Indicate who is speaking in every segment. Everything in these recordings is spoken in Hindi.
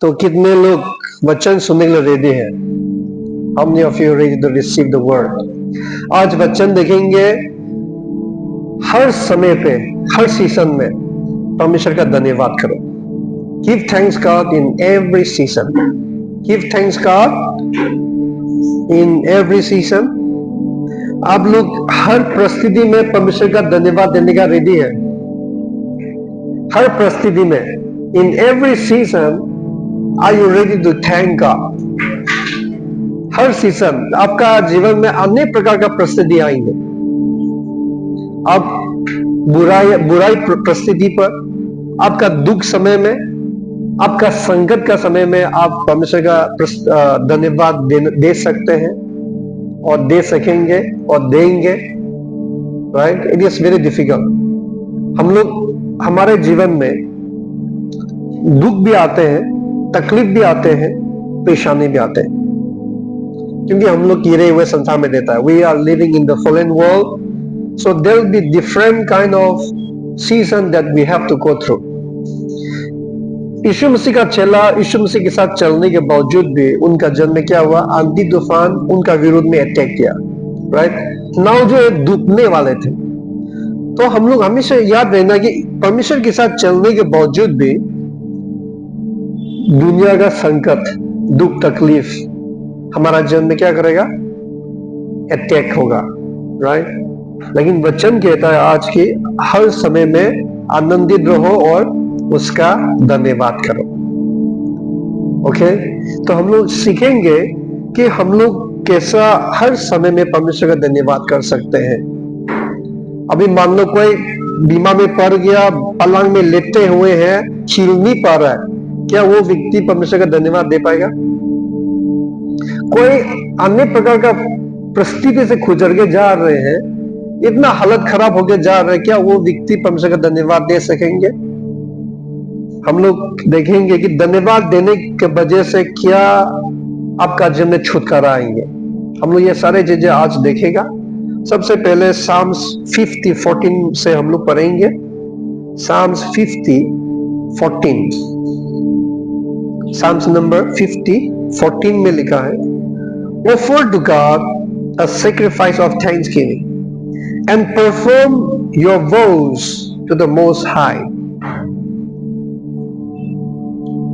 Speaker 1: तो कितने लोग वचन सुनने के लिए रेडी हैं? How many of you are ready to receive the word? आज वचन देखेंगे। हर समय पे, हर सीजन में परमेश्वर का धन्यवाद करो। Give thanks God in every season. Give thanks God in every season. आप लोग हर परिस्थिति में परमेश्वर का धन्यवाद देने का रेडी है? हर परिस्थिति में, in every season, are you ready to thank God? Her season आपका जीवन में अनेक प्रकार का परिस्थिति आएंगे। आप बुराई परिस्थिति पर, आपका दुख समय में, आपका संकट का समय में आप परमेश्वर का धन्यवाद दे सकते हैं और दे सकेंगे और देंगे। Right? It is very difficult. हम लोग हमारे जीवन में दुख भी आते हैं, तकलीफ भी आते हैं, परेशानी भी आते हैं, क्योंकि हम लोग गिरे हुए संसार में रहता है। We are living in the fallen world, so there will be different kind of season that we have to go through. Yeshu Masih का चेला यीशु मसीह के साथ चलने के बावजूद भी उनका जन्म में क्या हुआ? आंधी तूफान उनका विरोध में अटैक किया। राइट? नाव जो डूबने वाले थे। तो हम लोग हमेशा याद रहना कि परमेश्वर के साथ चलने के बावजूद भी दुनिया का संकट, दुख, तकलीफ हमारा जन्म में क्या करेगा? अटैक होगा। राइट? लेकिन वचन कहता है आज की हर समय में आनंदित रहो और उसका धन्यवाद करो। ओके? तो हम लोग सीखेंगे कि हम लोग कैसा हर समय में परमेश्वर का धन्यवाद कर सकते हैं। अभी मान लो कोई बीमार में पड़ गया, पलंग में लेटे हुए हैं, हिल नहीं पा रहा है, क्या वो व्यक्ति परमेश्वर का धन्यवाद दे पाएगा? कोई अन्य प्रकार का परिस्थिति से गुजर के जा रहे हैं, इतना हालत खराब होके जा रहे हैं, क्या वो व्यक्ति परमेश्वर का धन्यवाद दे सकेंगे? हम लोग देखेंगे कि धन्यवाद देने के वजह से क्या आपका जीवन में छुटकारा आएंगे। हम लोग ये सारे चीजें आज देखेगा। सबसे पहले साम्स 50:14 से हम लोग पढ़ेंगे। साम्स 50:14, साम्स नंबर 50:14 में लिखा है, Offer to God a sacrifice of thanksgiving and perform your vows to the Most High.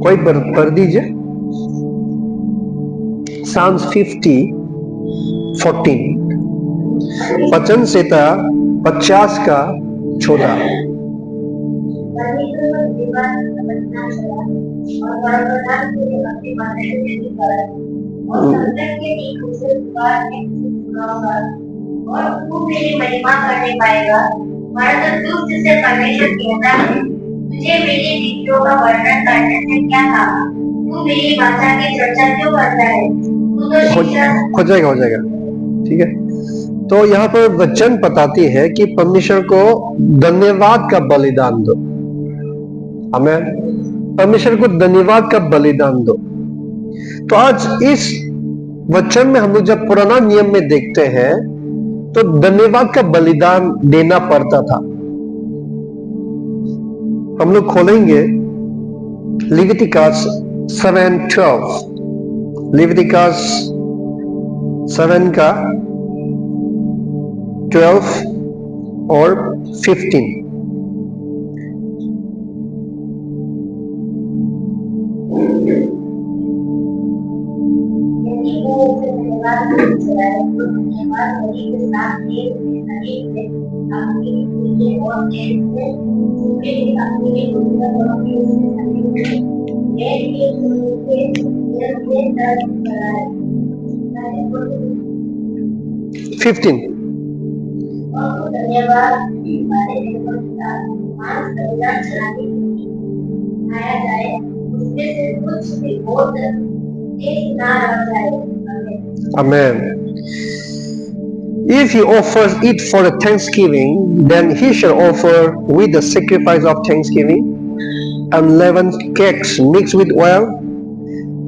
Speaker 1: कोई पढ़ दीजिए। Psalms 50:14, वचन संहिता 50 का 14।
Speaker 2: और तू मेरी महिमा करने पाएगा, वरना तू जिसे परमेश्वर कहता है, तुझे मेरी नीतियों का वर्णन करने से क्या काम? तू मेरी भाषा की चर्चा क्यों करता है? तू तो
Speaker 1: हो जाएगा। ठीक है? तो यहाँ पर वचन बताती है कि परमेश्वर को धन्यवाद का बलिदान दो। हमें परमेश्वर को धन्यवाद का बलिदान दो। तो आज इस वचन में हम लोग जब पुराना नियम में देखते हैं तो धन्यवाद का बलिदान देना पड़ता था। हम लोग खोलेंगे लेविटिकस 7:12, लेविटिकस 7 का 12 और 15। Amen. If he offers it for a thanksgiving, then he shall offer with the sacrifice of thanksgiving unleavened cakes mixed with oil,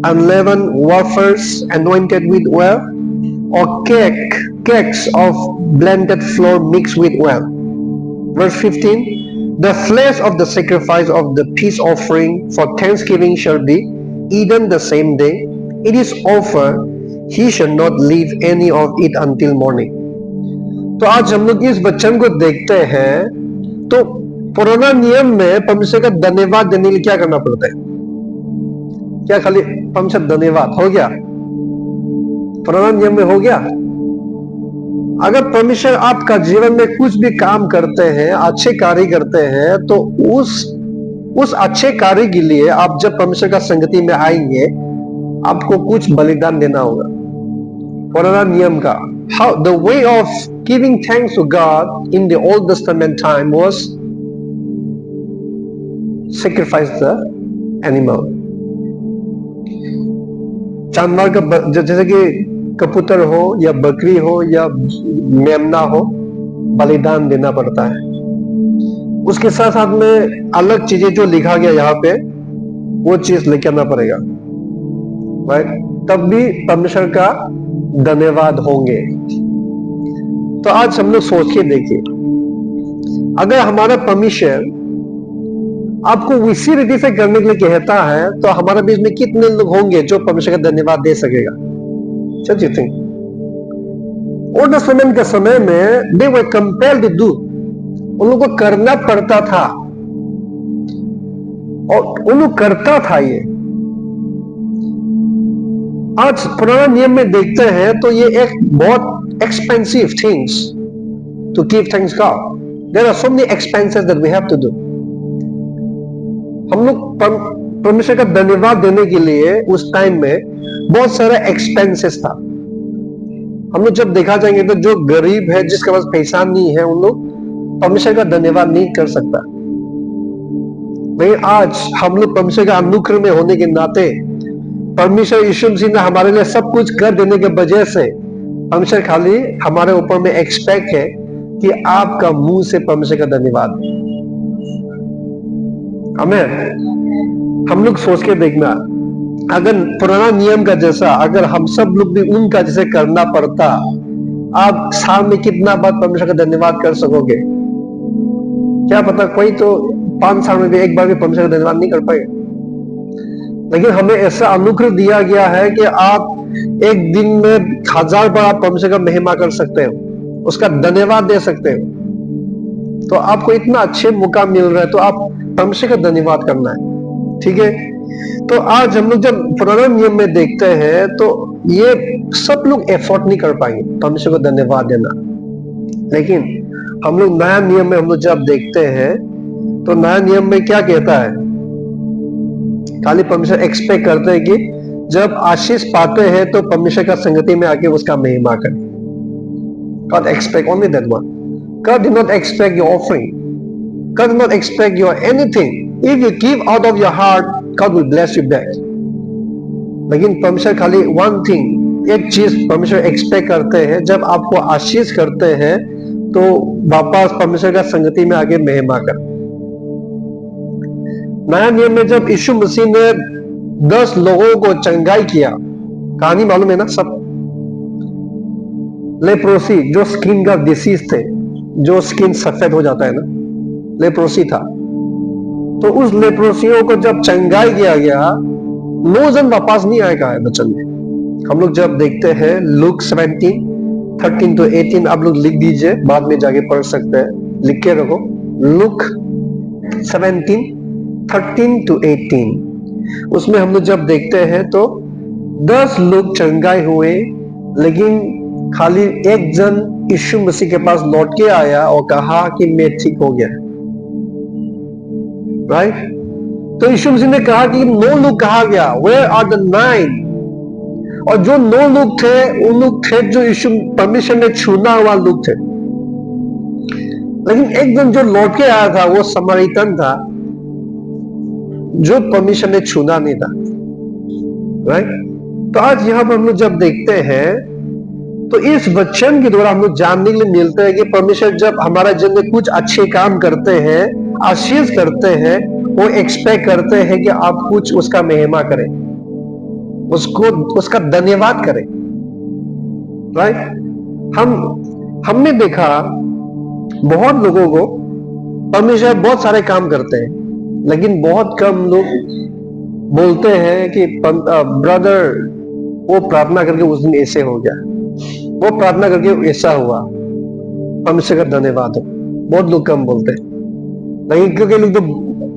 Speaker 1: unleavened wafers anointed with oil, or cakes of blended flour mixed with oil. Verse 15, the flesh of the sacrifice of the peace offering for thanksgiving shall be eaten the same day, it is offered, he shall not leave any of it until morning. तो आज हम लोग इस वचन को देखते हैं, तो पुराना नियम में परमेश्वर का धन्यवाद देने के लिए क्या करना पड़ता है? क्या खाली परमेश्वर धन्यवाद हो गया? पुराना नियम में हो गया? अगर परमेश्वर आपका जीवन में कुछ भी काम करते हैं, अच्छे कार्य करते हैं, तो उस अच्छे कार्य के लिए आप जब परमेश्वर का संगति में आएंगे, आपको कुछ बलिदान देना होगा। पुराना नियम का how the way of giving thanks to God in the Old Testament time was sacrifice the animal. जानवर का जैसे कि कबूतर हो या बकरी हो या मेमना हो, बलिदान देना पड़ता है। उसके साथ साथ में अलग चीजें जो लिखा गया यहाँ पे, वो चीज लेके आना पड़ेगा, राइट? तब भी परमेश्वर का धन्यवाद होंगे। तो आज हम लोग सोच के देखिए, अगर हमारा परमेश्वर आपको उसी रीति से करने के लिए कहता है, तो हमारे बीच में कितने लोग होंगे जो परमेश्वर का धन्यवाद दे सकेगा? What do you think? Old testament के समय में they were compelled to do, उन लोगों को करना पड़ता था, और उन लोग करता था ये। आज पुराना नियम में देखते हैं तो ये एक बहुत expensive things to give thanks God. There are so many expenses that we have to do. हम लोग परमेश्वर का धन्यवाद देने के लिए उस टाइम में बहुत सारा एक्सपेंसेस था। हम लोग जब देखा जाएंगे तो जो गरीब है, जिसके पास पैसा नहीं है, उन लोग परमेश्वर का धन्यवाद नहीं कर सकता। वही आज हम लोग परमेश्वर का अनुग्रह में होने के नाते, परमेश्वर यीशु मसीह ने हमारे लिए सब कुछ कर देने के वजह से परमेश्वर खाली हमारे ऊपर में एक्सपेक्ट है कि आपका मुंह से परमेश्वर का धन्यवाद। आमीन। हम लोग सोच के देखना, अगर पुराना नियम का जैसा अगर हम सब लोग भी उनका जैसे करना पड़ता, आप साल में कितना बार परमेश्वर का धन्यवाद कर सकोगे? क्या पता कोई तो 5 साल में भी एक बार भी परमेश्वर का धन्यवाद नहीं कर पाएगा। लेकिन हमें ऐसा अनुग्रह दिया गया है कि आप एक दिन में 1000 बार आप परमेश्वर का महिमा कर सकते हो, उसका धन्यवाद दे सकते हो। तो आपको इतना अच्छे मौका मिल रहा है, तो आप परमेश्वर का धन्यवाद करना है, ठीक है? तो आज हम लोग जब पुराना नियम में देखते हैं, तो ये सब लोग एफर्ट नहीं कर पाएंगे परमेश्वर को धन्यवाद देना। लेकिन हम लोग नया नियम में हम लोग जब देखते हैं, तो नया नियम में क्या कहता है? खाली परमेश्वर एक्सपेक्ट करते हैं कि जब आशीष पाते हैं तो परमेश्वर का संगति में आके उसका महिमा करें। God expect only that one. God did not expect your offering. God did not expect your anything. If you give out of your heart, God will bless you back. लेकिन परमेश्वर खाली one thing, एक चीज परमेश्वर एक्सपेक्ट करते हैं, जब आपको आशीष करते हैं तो वापस परमेश्वर का संगति में आके महिमा करें। नया नियम में जब यीशु मसीह ने 10 लोगों को चंगाई किया, कहानी मालूम है ना सब? लेप्रोसी, जो स्किन का डिसीज थे, जो स्किन सफेद हो जाता है ना, लेप्रोसी था। तो उस लेप्रोसियों को जब चंगाई किया गया, 9 जन वापस नहीं आएगा है वचन में। हम लोग जब देखते हैं लूक 17:13 to 18, आप लोग लिख दीजिए, बाद में जाके पढ़ सकते हैं, लिख के रखो। लूक 17:13 to 18, उसमें हम लोग जब देखते हैं तो 10 लोग चंगाई हुए, लेकिन खाली एक जन यीशु मसीह के पास लौट के आया और कहा कि मैं ठीक हो गया, राइट? तो यीशु मसीह ने कहा कि 9 लोग कहा गया, Where are the 9? और जो 9 लोग थे, उन लोग थे जो यीशु परमेश्वर ने छूना हुआ लोग थे। लेकिन एक जन जो लौट के आया था, वो समरीतन था, जो परमेश्वर ने छूना नहीं था, राइट? तो आज यहां पर हम लोग जब देखते हैं, तो इस वचन के द्वारा हम लोग जानने के लिए मिलते हैं कि परमेश्वर जब हमारा जीवन में कुछ अच्छे काम करते हैं, आशीष करते हैं, वो एक्सपेक्ट करते हैं कि आप कुछ उसका महिमा करें, उसको उसका धन्यवाद करें, राइट? हमने देखा बहुत लोगों को परमेश्वर बहुत सारे काम करते हैं, लेकिन बहुत कम लोग बोलते हैं कि ब्रदर वो प्रार्थना करके उस दिन ऐसे हो गया, वो प्रार्थना करके ऐसा हुआ, परमेश्वर का धन्यवाद हो। बहुत लोग कम बोलते हैं, लेकिन क्योंकि लोग तो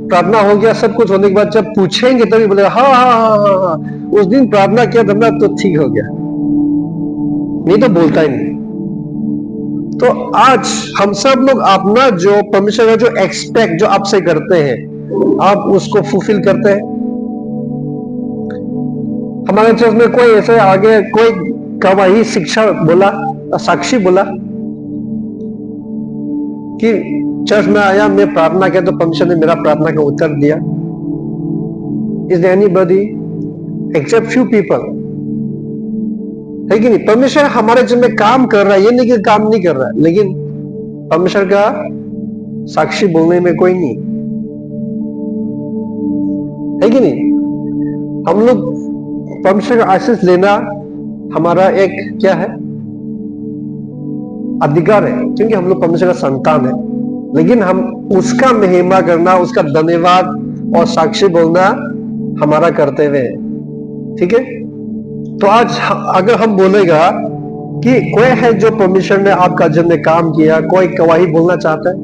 Speaker 1: प्रार्थना हो गया सब कुछ होने के बाद जब पूछेंगे तभी बोलेगा हाँ हाँ हाँ हाँ हाँ उस दिन प्रार्थना किया था तो ठीक हो गया, नहीं तो बोलता ही नहीं। तो आज हम सब लोग अपना जो परमेश्वर का जो एक्सपेक्ट जो आपसे करते हैं, आप उसको फुलफिल करते हैं। हमारे चर्च में कोई ऐसे आगे कोई गवाही शिक्षा बोला, साक्षी बोला कि चर्च में आया, मैं प्रार्थना किया तो परमेश्वर ने मेरा प्रार्थना का उत्तर दिया? Is there anybody except few people? है कि नहीं? परमेश्वर हमारे जीवन में काम कर रहा है, ये नहीं कि काम नहीं कर रहा है, लेकिन परमेश्वर का साक्षी बोलने में कोई नहीं है कि नहीं? हम लोग परमेश्वर का आशीष लेना हमारा एक क्या है? अधिकार है, क्योंकि हम लोग परमेश्वर का संतान है। लेकिन हम उसका महिमा करना, उसका धन्यवाद और साक्षी बोलना हमारा कर्तव्य है। ठीक है? तो आज अगर हम बोलेगा कि कोई है जो परमेश्वर ने आपका जीवन में काम किया, कोई गवाही बोलना चाहता है?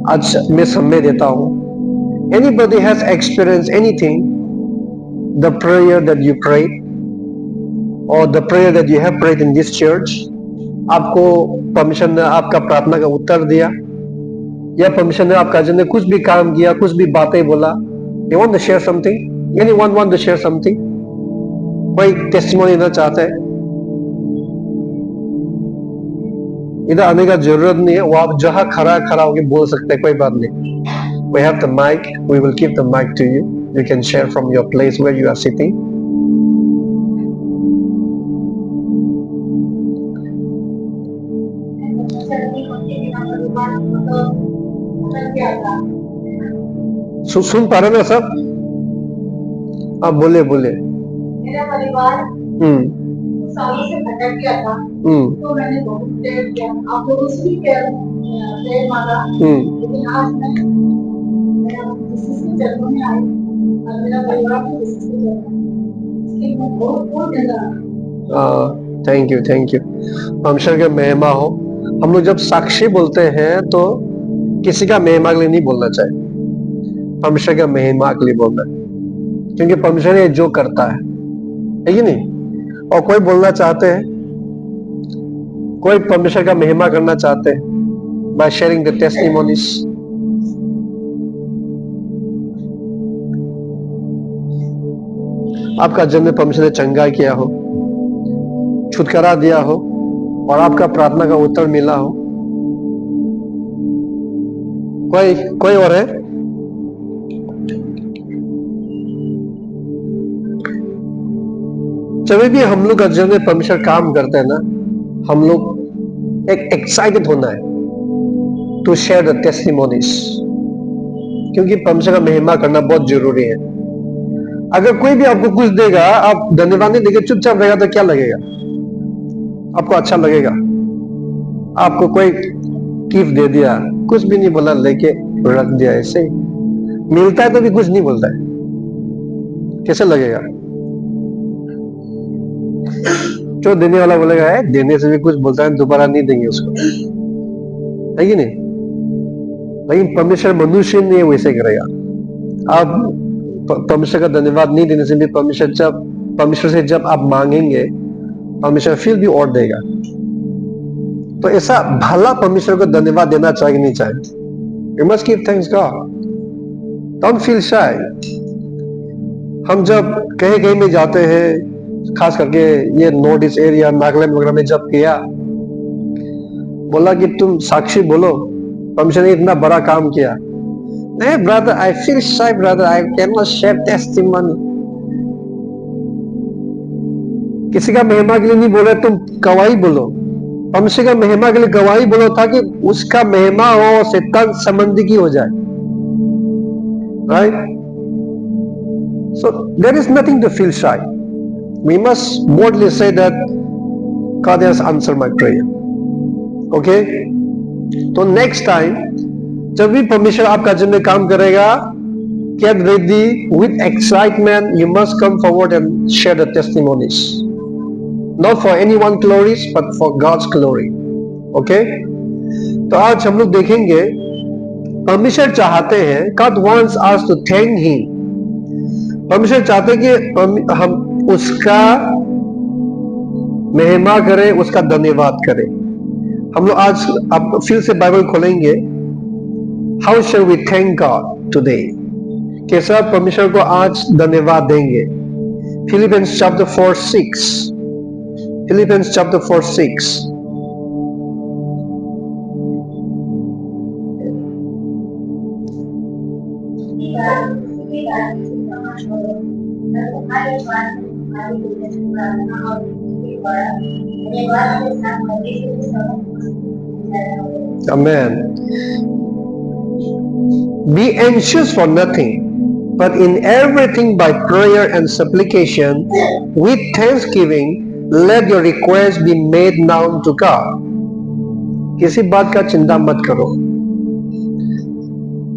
Speaker 1: आज मैं समय देता हूं। Anybody has experienced anything, the prayer that you prayed or the prayer that you have prayed in this church, आपको परमेश्वर ने आपका प्रार्थना का उत्तर दिया, या परमेश्वर ने आपका जीवन में कुछ भी काम किया, कुछ भी बातें बोला? You want to share something? Anyone want to share something? कोई टेस्टिमोनी देना चाहता है? इधर आने का जरूरत नहीं है, वो आप जहां खड़ा होकर बोल सकते हैं, कोई बात नहीं। We have the mic. We will give the mic to you. You can share from your place where you are sitting. सुन पा रहे ना सब? आप बोले।
Speaker 2: मेरा परिवार सालों से भटक गया था, तो मैंने बहुत प्रेयर किया, आप लोगों से भी प्रेयर मांगा, लेकिन आज मैं जिससे चरणों में आई और मेरा परिवार भी जिससे चरणों में, इसलिए मैं बहुत धन्यवाद।
Speaker 1: Thank you. परमेश्वर का महिमा हो। हम लोग जब साक्षी बोलते हैं तो किसी का महिमा के लिए नहीं बोलना चाहिए, परमेश्वर का महिमा के लिए बोलना है, क्योंकि परमेश्वर ये जो करता है कि नहीं? और कोई बोलना चाहते हैं, कोई परमेश्वर का महिमा करना चाहते हैं बाय शेयरिंग द टेस्टिमोनीज? आपका जन्म परमेश्वर ने चंगा किया हो, छुटकारा दिया हो और आपका प्रार्थना का उत्तर मिला हो? कोई और है? जब भी हम लोग का जीवन में परमेश्वर काम करते हैं ना, हम लोग एक एक्साइटेड होना है टू शेयर द टेस्टिमोनीज, क्योंकि परमेश्वर का महिमा करना बहुत जरूरी है। अगर कोई भी आपको कुछ देगा, आप धन्यवाद नहीं देंगे, चुपचाप रहेगा, तो क्या लगेगा आपको? अच्छा लगेगा? आपको कोई गिफ्ट दे दिया, कुछ भी नहीं बोला, लेके रख दिया, ऐसे ही मिलता है तो भी कुछ नहीं बोलता है, कैसे लगेगा? जो देने वाला बोलेगा है, देने से भी कुछ बोलता है, दोबारा नहीं देंगे उसको, है कि नहीं? लेकिन परमेश्वर मनुष्य नहीं वैसे करेगा। आप परमेश्वर का धन्यवाद नहीं देने से भी परमेश्वर से जब आप मांगेंगे, परमेश्वर फिर भी और देगा। तो ऐसा भला परमेश्वर को धन्यवाद देना चाहिए नहीं चाहिए? You must give thanks God. Don't feel shy. हम जब कहीं में जाते हैं, खास करके ये नॉर्थ ईस्ट एरिया, नागालैंड वगैरह में जब किया, बोला कि तुम साक्षी बोलो, परमेश्वर ने इतना बड़ा काम किया। नहीं brother, I feel shy brother, I can not share testimony. किसी का महिमा के लिए नहीं बोले, तुम गवाही बोलो। परमेश्वर का महिमा के लिए गवाही बोलो, ताकि उसका महिमा हो, शैतान संबंधी की हो जाए। Right? So there is nothing to feel shy. We must boldly say that God has answered my prayer. Okay? तो नेक्स्ट टाइम जब भी परमेश्वर आपका जीवन में काम करेगा, get ready with excitement. You must come forward and share the testimonies, not for anyone's glories but for God's glory. Okay? तो आज हम लोग देखेंगे, परमेश्वर चाहते हैं, God wants us to thank Him. परमेश्वर चाहते हैं कि हम उसका महिमा करें, उसका धन्यवाद करें. हम लोग आज अब फिर से बाइबल खोलेंगे. How shall we thank God today? कैसा परमेश्वर को आज धन्यवाद देंगे? Philippians chapter 4:6. Philippians chapter 4:6. Amen. Be anxious for nothing, but in everything by prayer and supplication, with thanksgiving, let your requests be made known to God. किसी बात का चिंता मत करो.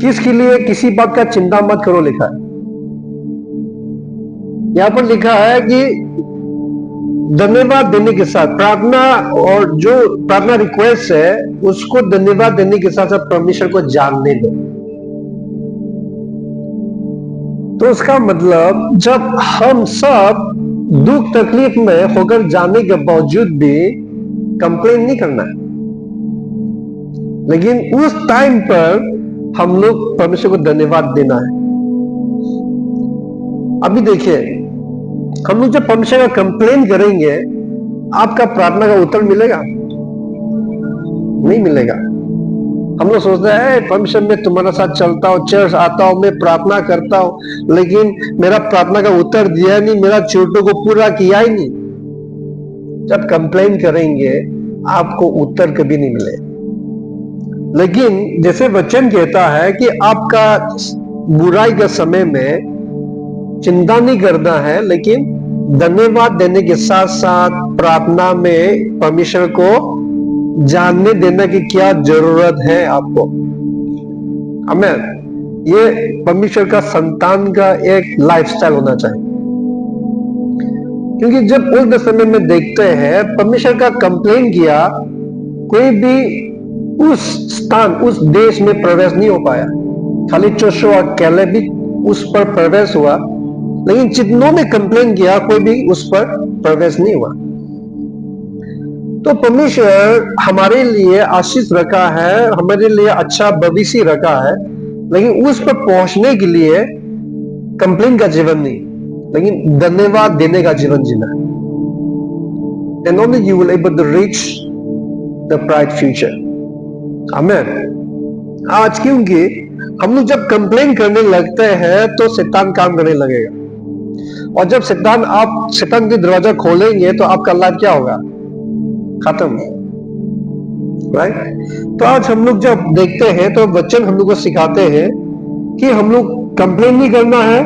Speaker 1: किसके लिए किसी बात का चिंता मत करो लिखा है. यहां पर लिखा है कि धन्यवाद देने के साथ प्रार्थना, और जो प्रार्थना रिक्वेस्ट है उसको धन्यवाद देने के साथ साथ परमेश्वर को जानने दो. तो उसका मतलब जब हम सब दुख तकलीफ में होकर जाने के बावजूद भी कंप्लेन नहीं करना है, लेकिन उस टाइम पर हम लोग परमेश्वर को धन्यवाद देना है. अभी देखिए, हम लोग जब परमेश्वर का कंप्लेन करेंगे, आपका प्रार्थना का उत्तर मिलेगा? नहीं मिलेगा. हम लोग सोचते हैं परमेश्वर मैं तुम्हारे साथ चलता हूँ, चर्च आता हूँ, मैं प्रार्थना करता हूँ, लेकिन मेरा प्रार्थना का उत्तर दिया नहीं, मेरा छोटों को पूरा किया ही नहीं. जब कंप्लेन करेंगे आपको उत्तर कभी नहीं मिलेगा. लेकिन जैसे वचन कहता है कि आपका बुराई के समय में चिंता नहीं करना है, लेकिन धन्यवाद देने के साथ साथ प्रार्थना में परमेश्वर को जानने देना कि क्या जरूरत है आपको. आमीन. ये परमेश्वर का संतान का एक लाइफस्टाइल होना चाहिए. क्योंकि जब उस समय में देखते हैं परमेश्वर का कंप्लेन किया, कोई भी उस स्थान उस देश में प्रवेश नहीं हो पाया. खाली जोशुआ और कैलेब भी उस पर प्रवेश हुआ, लेकिन जितनों ने कंप्लेन किया कोई भी उस पर प्रवेश नहीं हुआ. तो परमेश्वर हमारे लिए आशीष रखा है, हमारे लिए अच्छा भविष्य रखा है, लेकिन उस पर पहुंचने के लिए कंप्लेन का जीवन नहीं, लेकिन धन्यवाद देने का जीवन जीना है. And only you will able to reach the bright future. आमीन. आज क्योंकि हम लोग जब कंप्लेन करने लगते हैं तो शैतान काम करने लगेगा, और जब शैतान के दरवाजा खोलेंगे तो आपका लाइफ क्या होगा? खत्म. राइट? तो आज हम लोग जब देखते हैं तो वचन हम लोग को सिखाते हैं कि हम लोग कंप्लेन नहीं करना है,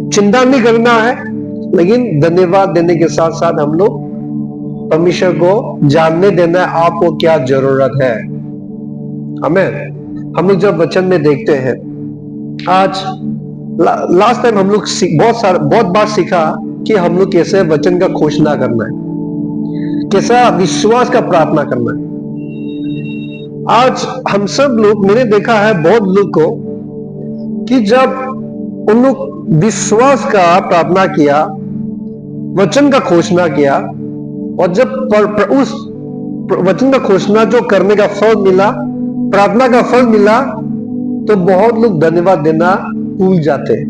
Speaker 1: चिंता नहीं करना है, लेकिन धन्यवाद देने के साथ साथ हम लोग परमेश्वर को जानने देना है आपको क्या जरूरत है. आमीन. हम लोग जब वचन में देखते हैं, आज लास्ट टाइम हम लोग बहुत बार सीखा कि हम लोग कैसे वचन का घोषणा करना है, कैसा विश्वास का प्रार्थना करना है. आज हम सब लोग, मैंने देखा है बहुत लोग को कि जब उन लोग विश्वास का प्रार्थना किया, वचन का घोषणा किया, और जब उस वचन का घोषणा जो करने का फल मिला, प्रार्थना का फल मिला, तो बहुत लोग धन्यवाद देना भूल जाते हैं.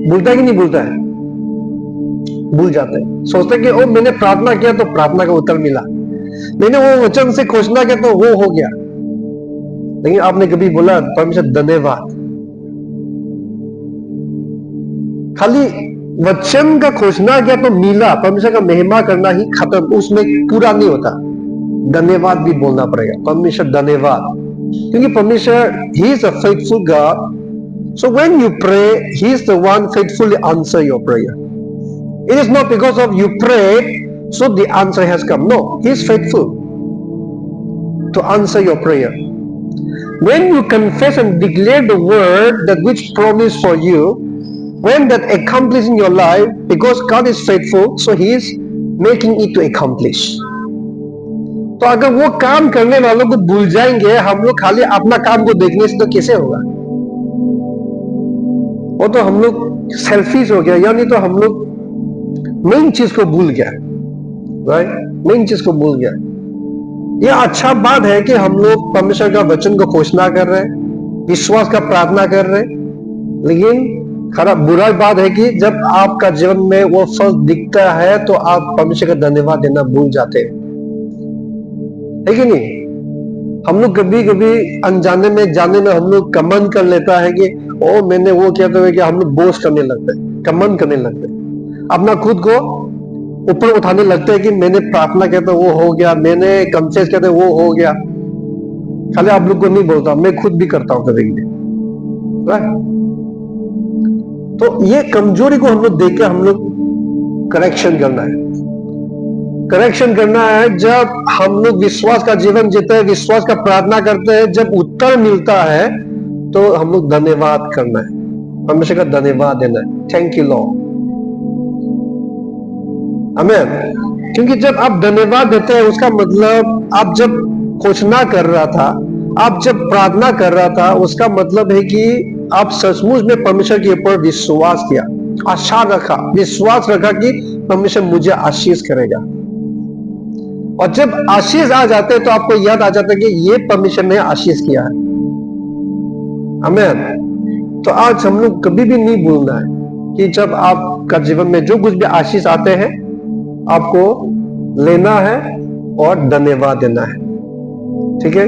Speaker 1: भूलता है कि नहीं भूलता है? भूल जाते हैं. सोचते हैं कि ओ मैंने प्रार्थना किया तो प्रार्थना का उत्तर मिला, मैंने वो वचन से घोषणा किया तो वो हो गया, लेकिन आपने कभी बोला परमेश्वर धन्यवाद? खाली वचन का घोषणा किया तो मिला, परमेश्वर का महिमा करना ही खत्म, उसमें पूरा नहीं होता. धन्यवाद भी बोलना पड़ेगा. परमेश्वर धन्यवाद, क्योंकि परमेश्वर he is a faithful God. So when you pray, he is the one faithfully answer your prayer. It is not because of you prayed, so the answer has come. No, he is faithful to answer your prayer. when you confess and declare the word that which promised for you, when that accomplished in your life, because God is faithful, so He is making it to accomplish. तो अगर वो काम करने वालों को भूल जाएंगे, हम लोग खाली अपना काम को देखने से, तो कैसे होगा? वो तो हम लोग सेल्फिश हो गया, यानी तो हम लोग मेन चीज को भूल गया, राइट? मेन चीज को भूल गया। यह अच्छा बात है कि हम लोग परमेश्वर का वचन को घोषणा कर रहे हैं, विश्वास का प्रार्थना कर रहे हैं, लेकिन खराब बुरा बात है कि जब आपका जीवन में वो फल दिखता है तो आप परमेश्वर का धन्यवाद देना भूल जाते हैं, है कि नहीं? हम लोग कभी कभी अनजाने में जाने में हम लोग कमन कर लेता है कि ओ मैंने वो किया, तो कि हम लोग बोझ करने लगते हैं, कमन करने लगते हैं, अपना खुद को ऊपर उठाने लगते हैं कि मैंने प्रार्थना किया था वो हो गया, मैंने कन्फेस किया था वो हो गया। खाली आप लोग को नहीं बोलता, मैं खुद भी करता हूं कभी कभी, राइट? तो ये कमजोरी को हम लोग देख के हम लोग करेक्शन करना है, करेक्शन करना है। जब हम लोग विश्वास का जीवन जीते हैं, विश्वास का प्रार्थना करते हैं, जब उत्तर मिलता है तो हम लोग धन्यवाद करना है, परमेश्वर का धन्यवाद देना है, थैंक यू लॉर्ड, आमीन। क्योंकि जब आप धन्यवाद देते हैं उसका मतलब आप जब घोषणा कर रहा था, आप जब प्रार्थना कर रहा था, उसका मतलब है कि आप सचमुच में परमेश्वर के ऊपर विश्वास किया, आशा रखा, विश्वास रखा कि परमेश्वर मुझे आशीष करेगा। और जब आशीष आ जाते हैं तो आपको याद आ जाता है कि ये परमेश्वर ने आशीष किया है, आमीन। तो आज हम लोग कभी भी नहीं भूलना है कि जब आपका जीवन में जो कुछ भी आशीष आते हैं, आपको लेना है और धन्यवाद देना है, ठीक है?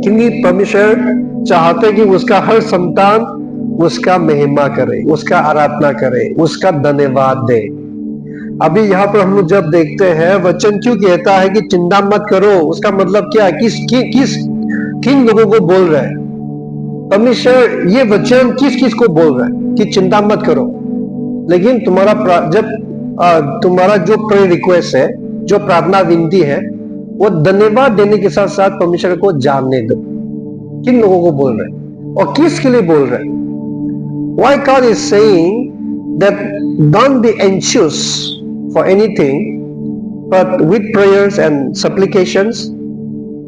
Speaker 1: क्योंकि परमेश्वर चाहते हैं कि उसका हर संतान उसका महिमा करे, उसका आराधना करे, उसका धन्यवाद दे। अभी यहाँ पर हम लोग जब देखते हैं वचन क्यों कहता है कि चिंता मत करो, उसका मतलब क्या है? किन लोगों को बोल रहा है परमेश्वर? ये वचन किस को बोल रहा है कि चिंता मत करो, लेकिन तुम्हारा जो प्रेयर रिक्वेस्ट है, जो प्रार्थना विनती है, वो धन्यवाद देने के साथ साथ परमेश्वर को जानने दो। किन लोगों को बोल रहे हैं और किसके लिए बोल रहे हैं? Why God is saying that don't be anxious for anything, but with prayers and supplications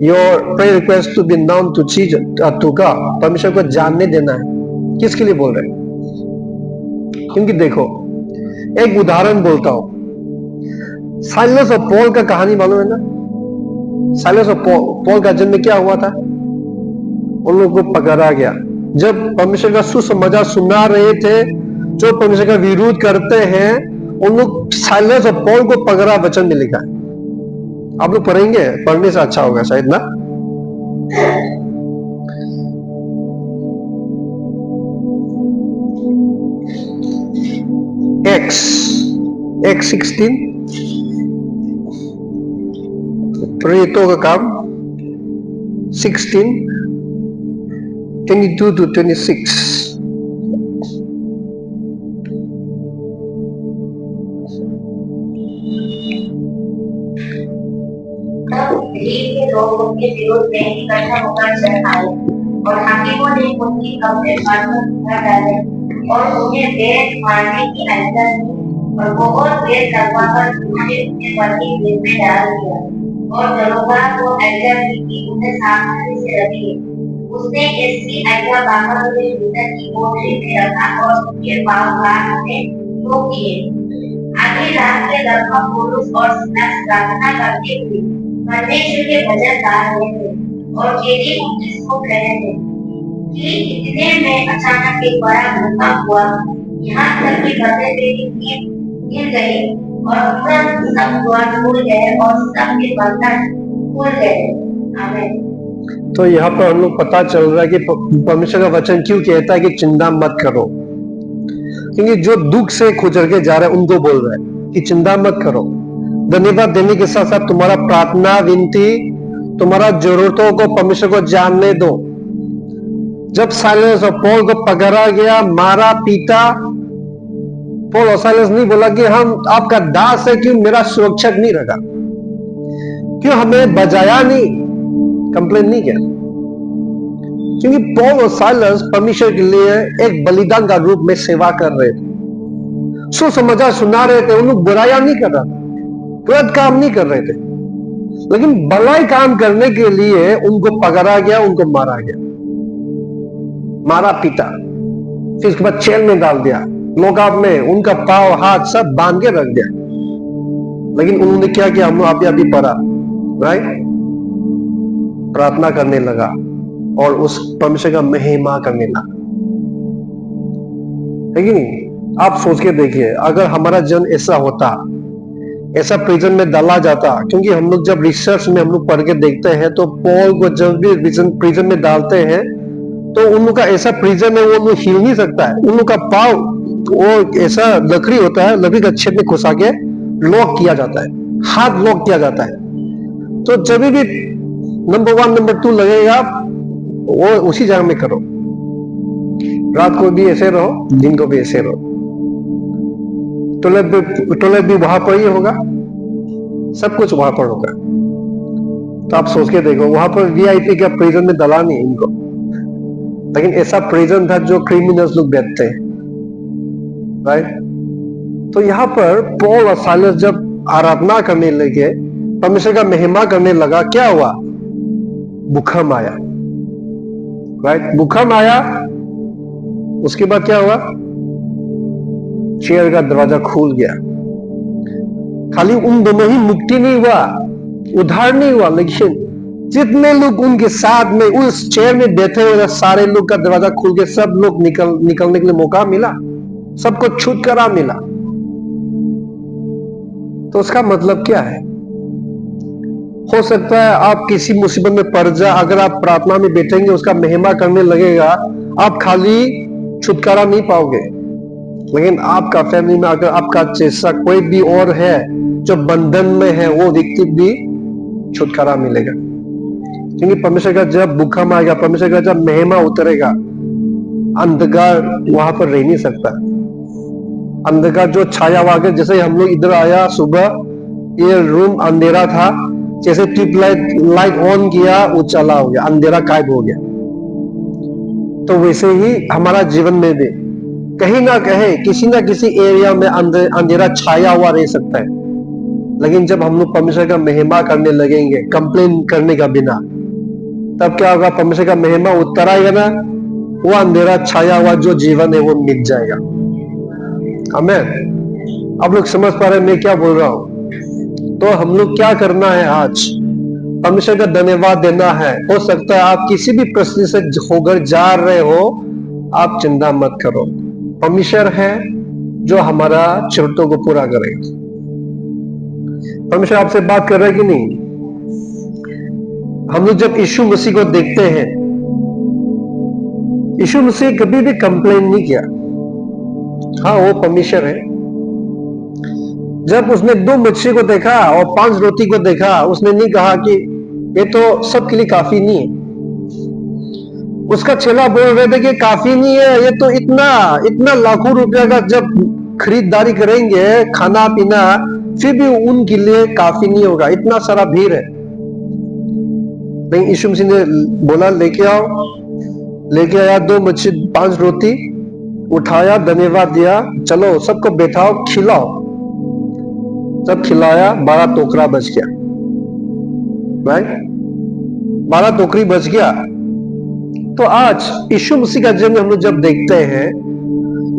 Speaker 1: your prayer request to be known to Jesus, to God। परमेश्वर को जानने देना है। किसके लिए बोल रहे हैं? क्योंकि देखो, एक उदाहरण बोलता हूं, साइलस और पॉल का कहानी मालूम है ना? साइलस और पॉल का जन्म क्या हुआ था? उन लोगों को पकड़ा गया। जब परमेश्वर का सुसमाचार सुना रहे थे, जो परमेश्वर का विरोध करते हैं, उन लोग साइलस और पॉल को पकड़ा, वचन में लिखा है। आप लोग पढ़ेंगे, पढ़ने से अच्छा होगा शायद ना? Acts 16, प्रेरितों का काम 16, 22 to 26।
Speaker 2: के लोग उनके विरोध में इकट्ठा होकर चल आए और हाकिमों ने उनकी कब्र पर डाले और उन्हें वेद मारने की आज्ञा दी और बहुत वेद लगवाकर उन्हें पति जेल में डाल दिया और दरोगा को आज्ञा दी कि उन्हें सावधानी से रखे। उसने इसकी आज्ञा पाकर उन्हें भीतर की कोठरी में रखा और उनके पांव काट में ठोक दिए। आधी रात के लगभग पुरुष और सिलास प्रार्थना करते हुए परमेश्वर के भजन गा रहे थे और कैदी उनकी सुन रहे थे कि इतने में अचानक एक बड़ा भूकंप हुआ, यहाँ तक कि बंदे भी गिर गई और तुरंत सब द्वार खुल गए और सबके बंधन खुल गए। आमीन।
Speaker 1: तो यहाँ पर हम लोग पता चल रहा है कि परमेश्वर का वचन क्यों कहता है कि चिंता मत करो, क्योंकि जो दुख से गुजर के जा रहे हैं उनको बोल रहा है कि चिंता मत करो। धन्यवाद देने के साथ साथ तुम्हारा प्रार्थना विनती, तुम्हारा जरूरतों को परमेश्वर को जानने दो। जब साइलस और पॉल को पकड़ा गया, मारा पीटा, पॉल और साइलस नहीं बोला कि हम आपका दास है, क्यों मेरा सुरक्षक नहीं रखा, क्यों हमें बजाया नहीं, कंप्लेन नहीं किया। क्योंकि पॉल और साइलस परमेश्वर के लिए एक बलिदान का रूप में सेवा कर रहे थे, सुसमाचार सुना रहे थे। उन लोग बुराया नहीं कर रहा था, गलत काम नहीं कर रहे थे, लेकिन भलाई काम करने के लिए उनको पकड़ा गया, उनको मारा गया, मारा पीटा, फिर उसके बाद जेल में डाल दिया, लॉकअप में उनका पांव हाथ सब बांध के रख दिया। लेकिन उन्होंने क्या किया, हम लोग अभी पढ़ा, राइट? प्रार्थना करने लगा और उस परमेश्वर का महिमा करने लगा, है कि नहीं? आप सोच के देखिए, अगर हमारा जन ऐसा होता, ऐसा प्रिजन में डाला जाता, क्योंकि हम लोग जब रिसर्च में हम लोग पढ़ के देखते हैं तो पॉल को जब भी प्रिजन में डालते हैं तो उन लोग का ऐसा प्रिजन है, वो लोग हिल नहीं सकता है। उन लोग का पाव वो ऐसा लकड़ी होता है, लकड़ी का छेद में घुसा के लॉक किया जाता है, हाथ लॉक किया जाता है। तो जब भी नंबर 1 नंबर 2 लगेगा, वो उसी जगह में करो। रात को भी ऐसे रहो, दिन को भी ऐसे रहो। टॉयलेट भी वहां पर ही होगा, सब कुछ वहां पर होगा। तो आप सोच के देखो, वहां पर वीआईपी का प्रिजन में डाला नहीं इनको, लेकिन ऐसा प्रिजन था जो क्रिमिनल्स लोग बैठते हैं, राइट? तो यहाँ पर पॉल और साइलस जब आराधना करने लगे, परमेश्वर का महिमा करने लगा, क्या हुआ? भूकंप आया, राइट? भूकंप आया, उसके बाद क्या हुआ? चेयर का दरवाजा खुल गया। खाली उन दोनों ही मुक्ति नहीं हुआ, उद्धार नहीं हुआ, लेकिन जितने लोग उनके साथ में उस चेयर में बैठे हुए सारे लोग का दरवाजा खुल के सब लोग निकलने के लिए मौका मिला, सबको छुटकारा मिला। तो उसका मतलब क्या है? हो सकता है आप किसी मुसीबत में पड़ जाए, अगर आप प्रार्थना में बैठेंगे, उसका महिमा करने लगेगा, आप खाली छुटकारा नहीं पाओगे, लेकिन आपका फैमिली में अगर आपका जैसा कोई भी और है जो बंधन में है, वो व्यक्ति भी छुटकारा मिलेगा। क्योंकि परमेश्वर का जब भूकंप आएगा, परमेश्वर का जब महिमा उतरेगा, अंधकार वहां पर रह नहीं सकता। अंधकार जो छाया हुआ, जैसे हम लोग इधर आया सुबह, ये रूम अंधेरा था, जैसे ट्यूबलाइट लाइट ऑन किया, वो चला हो गया, अंधेरा गायब हो गया। तो वैसे ही हमारा जीवन में भी कहीं ना कहीं किसी ना किसी एरिया में अंधेरा छाया हुआ रह सकता है, लेकिन जब हम लोग परमेश्वर का महिमा करने लगेंगे कंप्लेन करने का बिना, तब क्या होगा? परमेश्वर का महिमा उतर आएगा ना, वो अंधेरा छाया हुआ जो जीवन है वो मिट जाएगा। आमीन। आप लोग समझ पा रहे हैं मैं क्या बोल रहा हूं? तो हम लोग क्या करना है? आज परमेश्वर का धन्यवाद देना है। हो सकता है आप किसी भी परिस्थिति से होकर जा रहे हो, आप चिंता मत करो, परमेश्वर है जो हमारा जरूरतों को पूरा करेगा। परमेश्वर आपसे बात कर रहा है कि नहीं? हम लोग जब यीशु मसीह को देखते हैं, यीशु मसीह कभी भी कंप्लेन नहीं किया। हाँ, वो परमेश्वर है। जब उसने 2 मछली को देखा और 5 रोटी को देखा, उसने नहीं कहा कि ये तो सबके लिए काफी नहीं है। उसका चेला बोल रहे थे कि काफी नहीं है, ये तो इतना लाखों रुपया का जब खरीदारी करेंगे, खाना पीना, फिर भी उनके लिए काफी नहीं होगा, इतना सारा भीड़ है। लेकिन यीशु मसीह ने बोला, लेके आओ। लेके आया 2 मछली 5 रोटी, उठाया, धन्यवाद दिया, चलो सबको बैठाओ, खिलाओ। सब खिलाया, 12 टोकरा बच गया, राइट? 12 टोकरी बच गया। तो आज यीशु मसीह का जन्म हम लोग जब देखते हैं,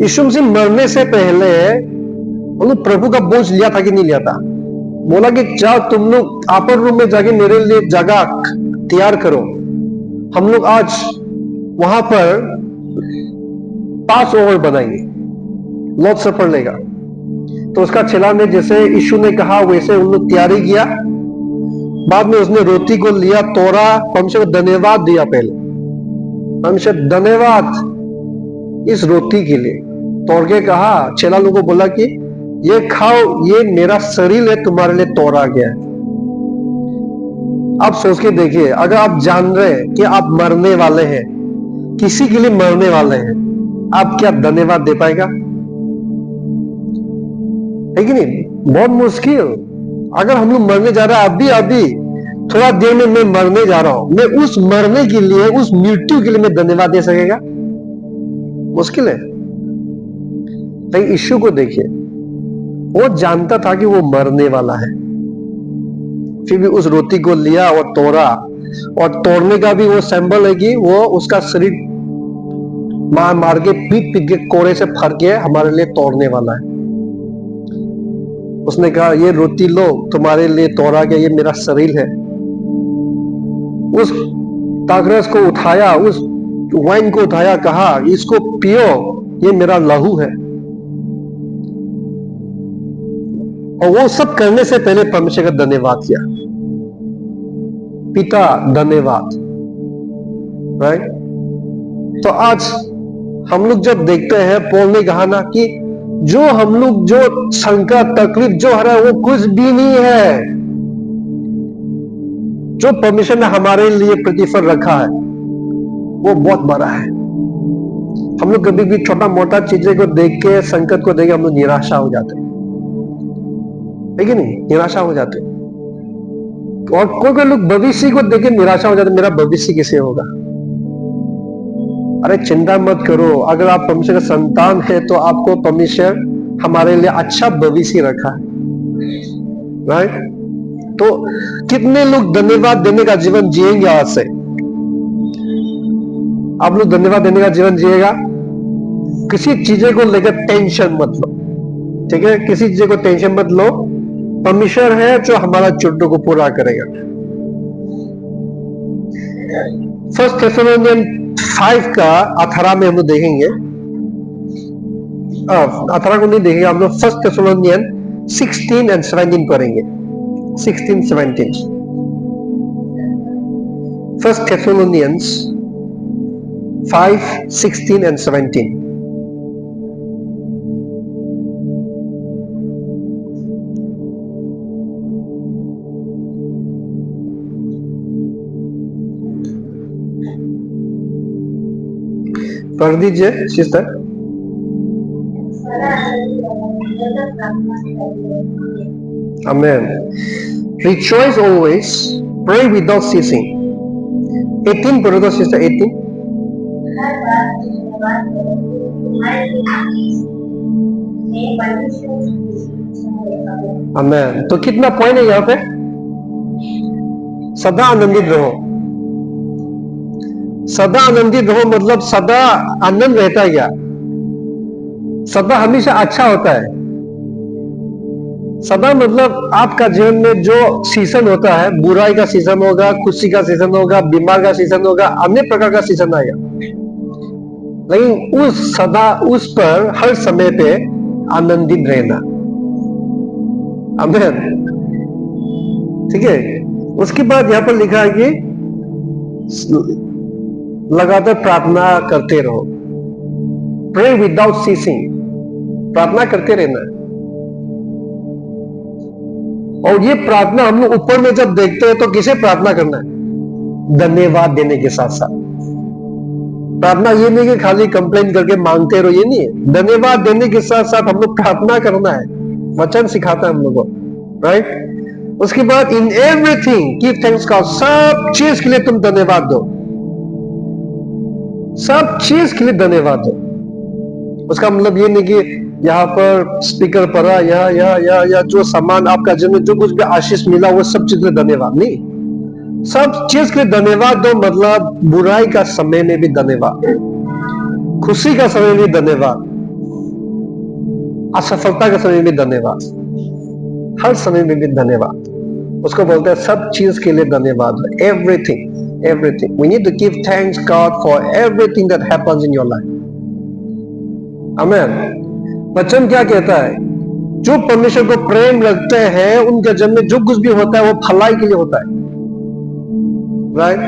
Speaker 1: यीशु मसीह मरने से पहले हम लोग प्रभु का बोझ लिया था कि नहीं लिया था? बोला कि जाओ तुम लोग अपर रूम में जाके मेरे लिए जगह तैयार करो। हम लोग आज वहां पर पास ओवर बनाएंगे, लॉर्ड सफर लेगा। तो उसका चेला ने जैसे यीशु ने कहा वैसे उन लोग तैयारी किया। बाद में उसने रोटी को लिया, तोड़ा, परमेश्वर को धन्यवाद दिया। पहले परमेश्वर धन्यवाद इस रोटी के लिए, तोड़ के कहा, चेला लोगों को बोला कि ये खाओ, ये मेरा शरीर है, तुम्हारे लिए तोड़ा गया है। आप सोच के देखिए, अगर आप जान रहे हैं कि आप मरने वाले हैं, किसी के लिए मरने वाले हैं, आप क्या धन्यवाद दे पाएगा? है कि नहीं? बहुत मुश्किल। अगर हम लोग मरने जा रहे हैं अभी थोड़ा देर में मैं मरने जा रहा हूं, मैं उस मरने के लिए, उस मृत्यु के लिए मैं धन्यवाद दे सकेगा? मुश्किल है। लेकिन यीशु को देखिए, वो जानता था कि वो मरने वाला है, फिर भी उस रोटी को लिया और तोड़ा, और तोड़ने का भी वो सिंबल है कि वो उसका शरीर मार मार के, पीट पीट के, कोड़े से फर के हमारे लिए तोड़ने वाला है। उसने कहा, ये रोटी लो, तुम्हारे लिए तोड़ा गया, ये मेरा शरीर है। उस तागरस को उठाया, उस वाइन को उठाया, कहा इसको पियो, ये मेरा लहू है। और वो सब करने से पहले परमेश्वर का धन्यवाद किया, पिता धन्यवाद। राइट? तो आज हम लोग जब देखते हैं, पौल ने कहा ना कि जो हम लोग, जो संकट तकलीफ जो हो रहा है, वो कुछ भी नहीं है। जो परमेश्वर ने हमारे लिए प्रतिफल रखा है वो बहुत बड़ा है। हम लोग कभी भी छोटा मोटा चीजें को देख के, संकट को देख के हम लोग निराशा हो जाते हैं, है कि नहीं? निराशा हो जाते हैं। और कोई लोग भविष्य को देख के निराशा हो जाते, मेरा भविष्य कैसे होगा? अरे चिंता मत करो, अगर आप परमेश्वर का संतान है तो आपको परमेश्वर हमारे लिए अच्छा भविष्य रखा है। राइट? तो कितने लोग धन्यवाद देने का जीवन जिएंगे? आज से आप लोग धन्यवाद देने का जीवन जिएगा। किसी चीजें को लेकर टेंशन मत लो, ठीक है? किसी चीज को टेंशन मत लो, परमेश्वर है जो हमारा चुट्टू को पूरा करेगा। 1 थेसलोनियन 5 का 18 में हम लोग देखेंगे। 18 को नहीं देखेंगे हम लोग, 1 थेसलोनियन 16 और 17 पढ़ेंगे। 16-17 1 Thessalonians 5, 16 and 17। पढ़ दीजिए sister. Amen. Rejoice always, pray without ceasing। 18 पढ़ो तो सिस्टर, 18। Amen। तो कितना पॉइंट है यहाँ पे? सदा आनंदित रहो। सदा आनंदित रहो मतलब सदा आनंद रहता है क्या? सदा हमेशा अच्छा होता है। सदा मतलब आपका जीवन में जो सीजन होता है, बुराई का सीजन होगा, खुशी का सीजन होगा, बीमार का सीजन होगा, अन्य प्रकार का सीजन आएगा, लेकिन उस सदा, उस पर हर समय पे आनंदित रहना। आमीन। ठीक है? उसके बाद यहां पर लिखा है कि लगातार प्रार्थना करते रहो, प्रे विदाउट सीसिंग, प्रार्थना करते रहना है। और ये प्रार्थना हम लोग ऊपर में जब देखते हैं तो किसे प्रार्थना करना है? धन्यवाद देने के साथ साथ। प्रार्थना ये नहीं कि खाली कंप्लेन करके मांगते रहो, ये नहीं है। धन्यवाद देने के साथ साथ हम लोग प्रार्थना करना है। वचन सिखाता है हम लोगों को, राइट? उसके बाद in everything give thanks God, सब चीज के लिए तुम धन्यवाद दो, सब चीज के लिए धन्यवाद दो। उसका मतलब ये नहीं कि यहाँ पर स्पीकर पड़ा, या जो सामान आपका जीवन जो कुछ भी आशीष मिला वो सब चीज के लिए धन्यवाद नहीं, सब चीज के लिए धन्यवाद दो। मतलब बुराई का समय में भी धन्यवाद, खुशी का समय में भी धन्यवाद, असफलता का समय में भी धन्यवाद, हर समय में भी धन्यवाद। उसको बोलते हैं सब चीज के लिए धन्यवाद। Everything, everything we need to give thanks God for everything that happens in your life. आमीन। वचन क्या कहता है? जो परमेश्वर को प्रेम रखते हैं उनके जीवन में जो कुछ भी होता है वो भलाई के लिए होता है, राइट?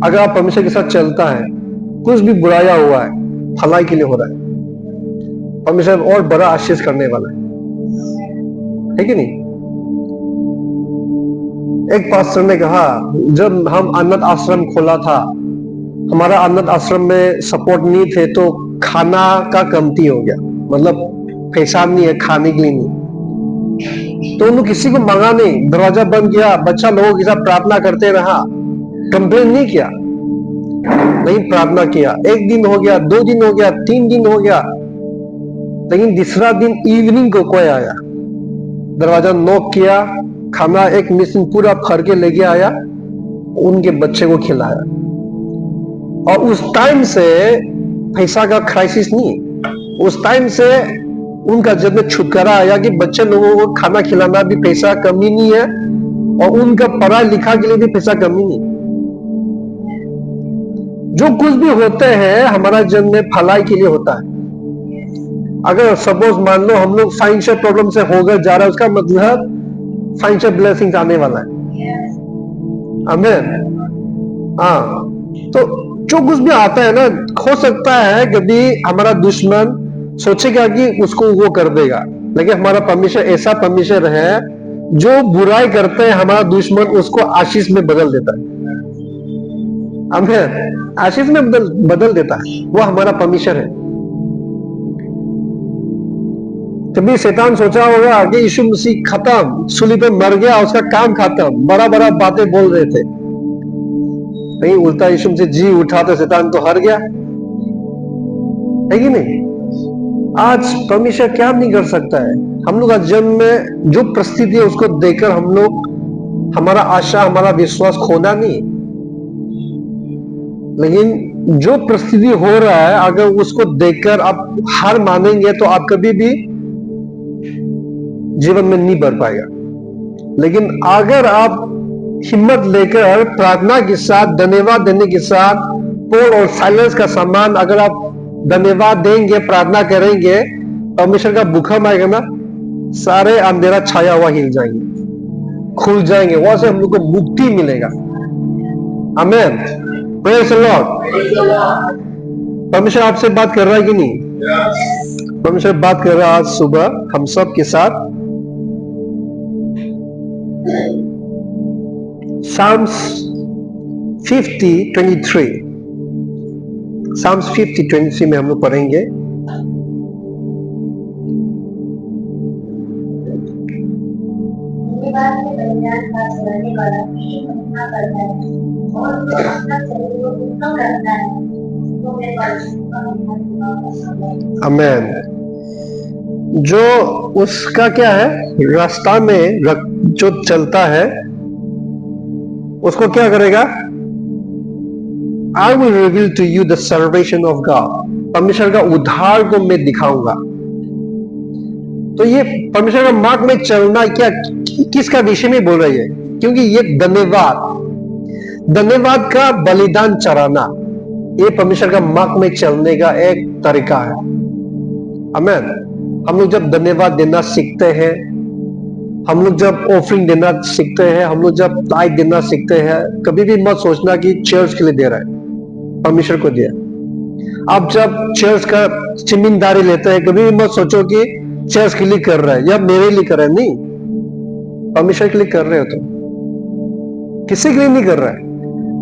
Speaker 1: अगर आप परमेश्वर के साथ चलता है, कुछ भी बुराया हुआ है, भलाई के लिए हो रहा है। परमेश्वर और बड़ा आशीष करने वाला है कि नहीं? एक पास्टर ने कहा, जब हम अनाथ आश्रम खोला था, हमारा अनाथ आश्रम में सपोर्ट नहीं थे तो खाना का कमती हो गया, मतलब पैसा नहीं है खाने के लिए नहीं। तो उन्होंने किसी को मांगा नहीं, दरवाजा बंद किया, बच्चा लोगों के साथ प्रार्थना करते रहा, कंप्लेन नहीं किया, नहीं प्रार्थना किया। 1 दिन हो गया, 2 दिन हो गया, 3 दिन हो गया, लेकिन तीसरा दिन इवनिंग को कोई आया, दरवाजा नॉक किया, खाना एक मिशन पूरा भर के लेके आया, उनके बच्चे को खिलाया। और उस टाइम से पैसा का क्राइसिस नहीं, उस टाइम से उनका जब में छुटकारा आया कि बच्चे लोगों को खाना खिलाना भी पैसा कमी नहीं है, और उनका पढ़ाई लिखा के लिए भी पैसा कमी नहीं। जो कुछ भी होते हैं हमारा जन्म में भलाई के लिए होता है। अगर सपोज मान लो हम लोग फाइनेंशियल प्रॉब्लम से होकर जा रहा है, उसका मतलब फाइनेंशियल ब्लेसिंग आने वाला है। आमीन। हाँ, तो जो कुछ भी आता है ना, हो सकता है कभी हमारा दुश्मन सोचेगा कि उसको वो कर देगा, लेकिन हमारा परमेश्वर ऐसा परमेश्वर है, जो बुराई करते हैं हमारा दुश्मन उसको आशीष में बदल देता है। आमीन। आशीष में बदल देता है, वो हमारा परमेश्वर है। कभी शैतान सोचा होगा कि यीशु मसीह खत्म, सूली पे मर गया, उसका काम खत्म, बड़ा बड़ा बातें बोल रहे थे, नहीं उल्टा यीशु मसीह जी उठा तो शैतान तो हार गया, है कि नहीं? आज परमेश्वर क्या नहीं कर सकता है। हम लोग आज जन्म में जो परिस्थिति है उसको देखकर हम लोग, हमारा आशा हमारा विश्वास खोना नहीं, लेकिन जो परिस्थिति हो रहा है अगर उसको देखकर आप हार मानेंगे तो आप कभी भी जीवन में नहीं बढ़ पाएगा। लेकिन अगर आप हिम्मत लेकर प्रार्थना के साथ, धन्यवाद देने के साथ, पोल और साइलेंस का सम्मान, अगर आप धन्यवाद देंगे, प्रार्थना करेंगे, परमेश्वर का भूखम आएगा ना, सारे अंधेरा छाया हुआ हिल जाएंगे, खुल जाएंगे, वहां से हम लोग को मुक्ति मिलेगा। आमीन। Praise the Lord. परमेश्वर आपसे बात कर रहा है कि नहीं? परमेश्वर बात कर रहा है आज सुबह हम सब के साथ। Psalms 50:23, Psalms 50:23 में हम लोग पढ़ेंगे। आमीन। जो उसका क्या है, रास्ता में जो चलता है उसको क्या करेगा? I will reveal to you the salvation of God. परमेश्वर का उद्धार को मैं दिखाऊंगा। तो ये परमेश्वर का मार्ग में चलना क्या, किसका विषय में बोल रही है? क्योंकि ये धन्यवाद का बलिदान चढ़ाना, ये परमेश्वर का मार्ग में चलने का एक तरीका है। आमीन। हम लोग जब धन्यवाद देना सीखते हैं, हम लोग जब ऑफरिंग देना सीखते हैं, हम लोग जब टाइट देना सीखते हैं, कभी भी मत सोचना कि चर्च के लिए दे रहा है, परमेश्वर को दिया। आप जब चर्च का जिम्मेदारी लेते हैं, कभी भी मत सोचो कि चर्च के लिए कर रहा है या मेरे लिए कर रहा है, नहीं, परमेश्वर के लिए कर रहे हो। तो किसी के लिए नहीं कर रहा है।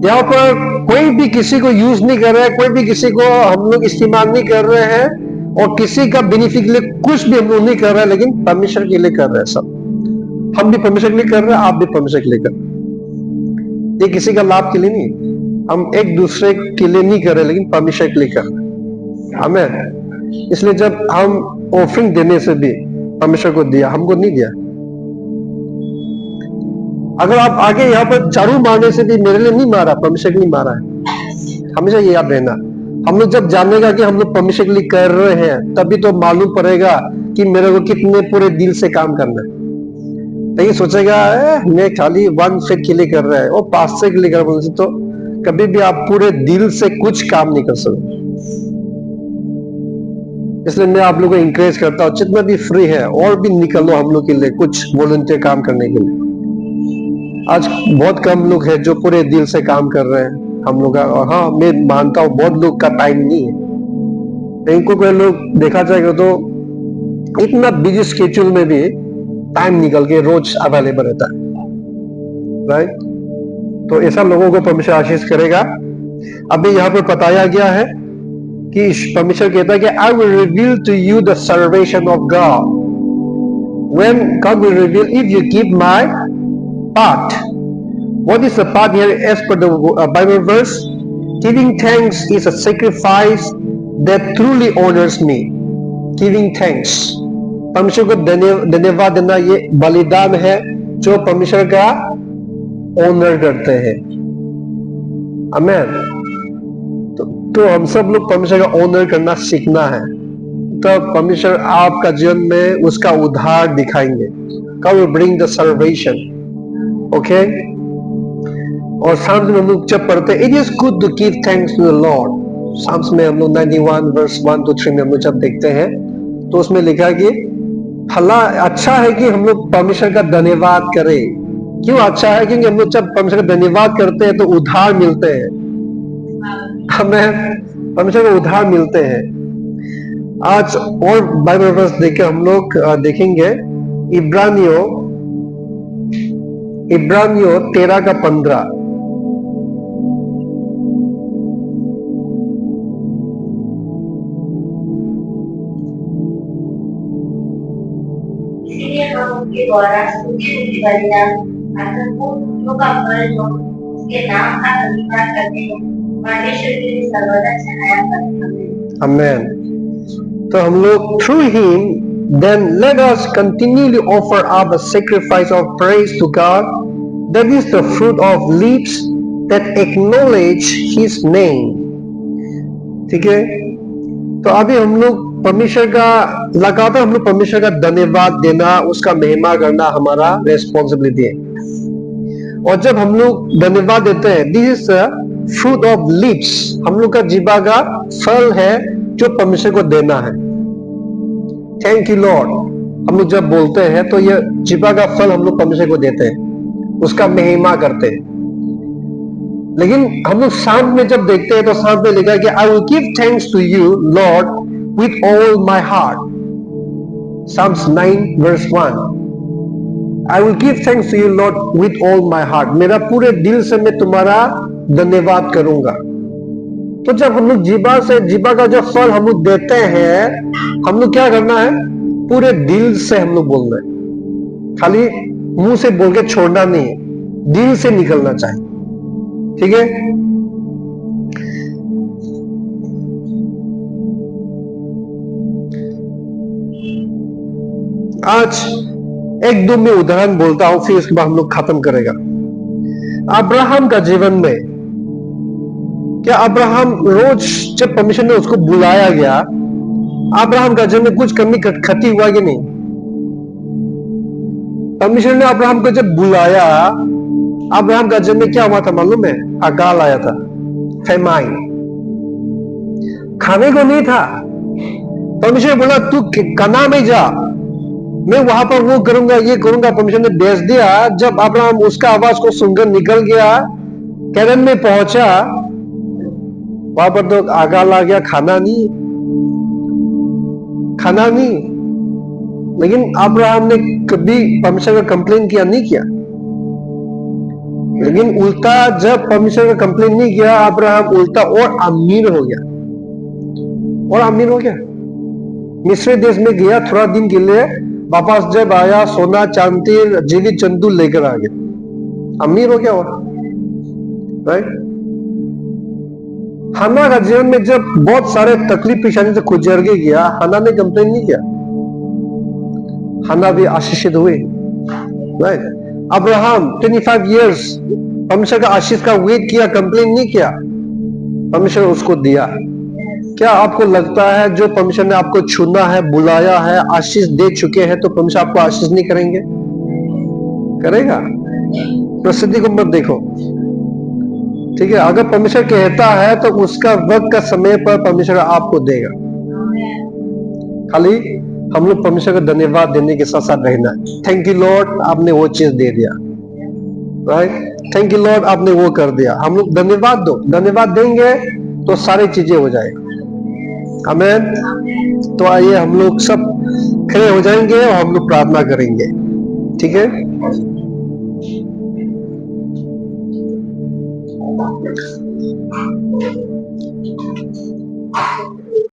Speaker 1: यहाँ पर कोई भी किसी को यूज नहीं कर रहा है, कोई भी किसी को हम लोग इस्तेमाल नहीं कर रहे हैं, और किसी का बेनिफिट के लिए कुछ भी हम लोग नहीं कर रहे हैं, लेकिन परमेश्वर के लिए कर रहे हैं सब। हम भी परमेश्वर के लिए कर रहे हैं, आप भी परमेश्वर के लिए कर रहे हैं। ये किसी का लाभ के लिए नहीं, हम एक दूसरे के लिए नहीं कर रहे, लेकिन परमेश्वर के लिए कर रहे हैं। आमीन। इसलिए जब हम ऑफरिंग देने से भी परमेश्वर को दिया, हमको नहीं दिया। अगर आप आगे यहाँ पर झाड़ू मारने से भी मेरे लिए नहीं मारा, परमेश्वर के लिए मारा है। हमेशा ये याद रहना। हम लोग जब जानेगा कि हम लोग परमेश्वर के लिए कर रहे हैं, तभी तो मालूम पड़ेगा कि मेरे को कितने पूरे दिल से काम करना है। नहीं सोचेगा मैं खाली 1 फेट के लिए कर रहा है और 5 के लिए कर रहा है, तो कभी भी आप पूरे दिल से कुछ काम नहीं कर सकते। इसलिए मैं आप लोगों को इंकरेज करता हूँ, जितना भी फ्री है और भी निकलो हम लोग के लिए कुछ वॉलंटियर काम करने के लिए। आज बहुत कम लोग हैं जो पूरे दिल से काम कर रहे हैं हम लोग का, और हाँ मैं मानता हूँ बहुत लोग का टाइम नहीं है, लेकिन कोई लोग देखा जाएगा तो इतना बिजी स्केड्यूल में भी टाइम निकल के रोज अवेलेबल रहता है, राइट? तो ऐसा लोगों को परमेश्वर आशीष करेगा। अभी यहाँ पर बताया गया है कि परमेश्वर कहता है कि I will reveal to you the salvation of God. when God will reveal, if you keep my part. What is the part here as per the Bible verse? Giving thanks is a sacrifice that truly honors me. Giving thanks, परमेश्वर को धन्यवाद देना, ये बलिदान है जो परमेश्वर का ऑनर करते हैं। आमेन। तो हम सब लोग परमेश्वर का ऑनर करना सीखना है, तो परमेश्वर आपका जीवन में उसका उद्धार दिखाएंगे। God will bring the salvation. Okay. और साम्स में हम लोग जब पढ़ते हैं, it is good to give thanks to the Lord, Psalms में हम लोग 91 वर्स 1 to 3 में हम लोग जब देखते हैं तो उसमें लिखा कि भला अच्छा है कि हम लोग परमेश्वर का धन्यवाद करें। क्यों अच्छा है? क्योंकि हम लोग जब परमेश्वर का धन्यवाद करते हैं तो उद्धार मिलते हैं, हमें परमेश्वर का उद्धार मिलते हैं। आज और बाइबल वर्स देख के हम लोग देखेंगे इब्रानियों 13 का 15।
Speaker 2: इसीलिए हम उनके द्वारा स्तुति बलिदान अर्थात पुत्रों का फल जो उसके नाम का अंगीकार करते हैं परमेश्वर के लिए सर्वदा चढ़ाया करते हैं।
Speaker 1: आमेन। तो हम लोग through him then let us continually offer up a sacrifice of praise to God, that is the fruit of lips that acknowledge his name। ठीक है। तो अभी हम लोग परमेश्वर का लगातार हम लोग परमेश्वर का धन्यवाद देना, उसका महिमा करना हमारा रेस्पॉन्सिबिलिटी है। और जब हम लोग धन्यवाद देते हैं, this is fruit of lips, हम लोग का जीवा का फल है जो परमेश्वर को देना है। थैंक यू लॉर्ड हम लोग जब बोलते हैं तो ये जीवा का फल हम लोग परमेश्वर को देते हैं, उसका महिमा करते हैं। लेकिन हम लोग शाम में जब देखते हैं तो शाम में लिखा कि I will give thanks to you Lord with all my heart, Psalms 9 verse 1। I will give thanks to you Lord with all my heart, मेरा पूरे दिल से मैं तुम्हारा धन्यवाद करूंगा। तो जब हम लोग जीवा का जो फल हम लोग देते हैं, हम लोग क्या करना है? पूरे दिल से हम लोग बोलना है, खाली मुंह से बोल के छोड़ना नहीं है, दिल से निकलना चाहिए। ठीक है। आज एक दो में उदाहरण बोलता हूं, फिर उसके बाद हम लोग खत्म करेगा। अब्राहम का जीवन में क्या अब्राहम रोज जब परमेश्वर ने उसको बुलाया गया, अब्राहम का जीवन में कुछ कमी खती हुआ कि नहीं? परमेश्वर ने अब्राहम को जब बुलाया, अब्राहम का जीवन में क्या हुआ था मालूम है? अकाल आया था, फेमाइन, खाने को नहीं था। परमेश्वर ने बोला तू कनान में जा, मैं वहां पर वो करूंगा, ये करूंगा। परमेश्वर ने भेज दिया। जब अब्राहम उसका आवाज को सुनकर निकल गया, कैरन में पहुंचा, वहां पर तो अकाल आ गया, खाना नहीं। लेकिन अब्राहम ने कभी परमेश्वर का कंप्लेन किया नहीं किया। लेकिन उल्टा जब परमेश्वर का कंप्लेन नहीं किया, अब्राहम उल्टा और अमीर हो गया। मिस्र देश में गया थोड़ा दिन के लिए, वापस जब आया सोना चांदी जीवित जंतु लेकर आ गया, अमीर हो गया वो, राइट। हन्ना का जीवन में जब बहुत सारे तकलीफ परेशानी से गुजर के गया, हन्ना ने कंप्लेन नहीं किया, हन्ना भी आशीषित हुए, राइट। अब्राहम 25 इयर्स परमेश्वर का आशीष का वेट किया, कंप्लेन नहीं किया, परमेश्वर उसको दिया। क्या आपको लगता है जो परमेश्वर ने आपको चुना है, बुलाया है, आशीष दे चुके हैं, तो परमेश्वर आपको आशीष नहीं करेंगे? करेगा। प्रसिद्धि को मत देखो, ठीक है। अगर परमेश्वर कहता है तो उसका वक्त का समय पर परमेश्वर आपको देगा। खाली हम लोग परमेश्वर का धन्यवाद देने के साथ साथ रहना। थैंक यू लॉर्ड आपने वो चीज दे दिया, राइट। थैंक यू लॉर्ड आपने वो कर दिया। हम लोग धन्यवाद दो, धन्यवाद देंगे तो सारी चीजें हो जाएगी। आमेन। तो आइए हम लोग सब खड़े हो जाएंगे और हम लोग प्रार्थना करेंगे, ठीक है।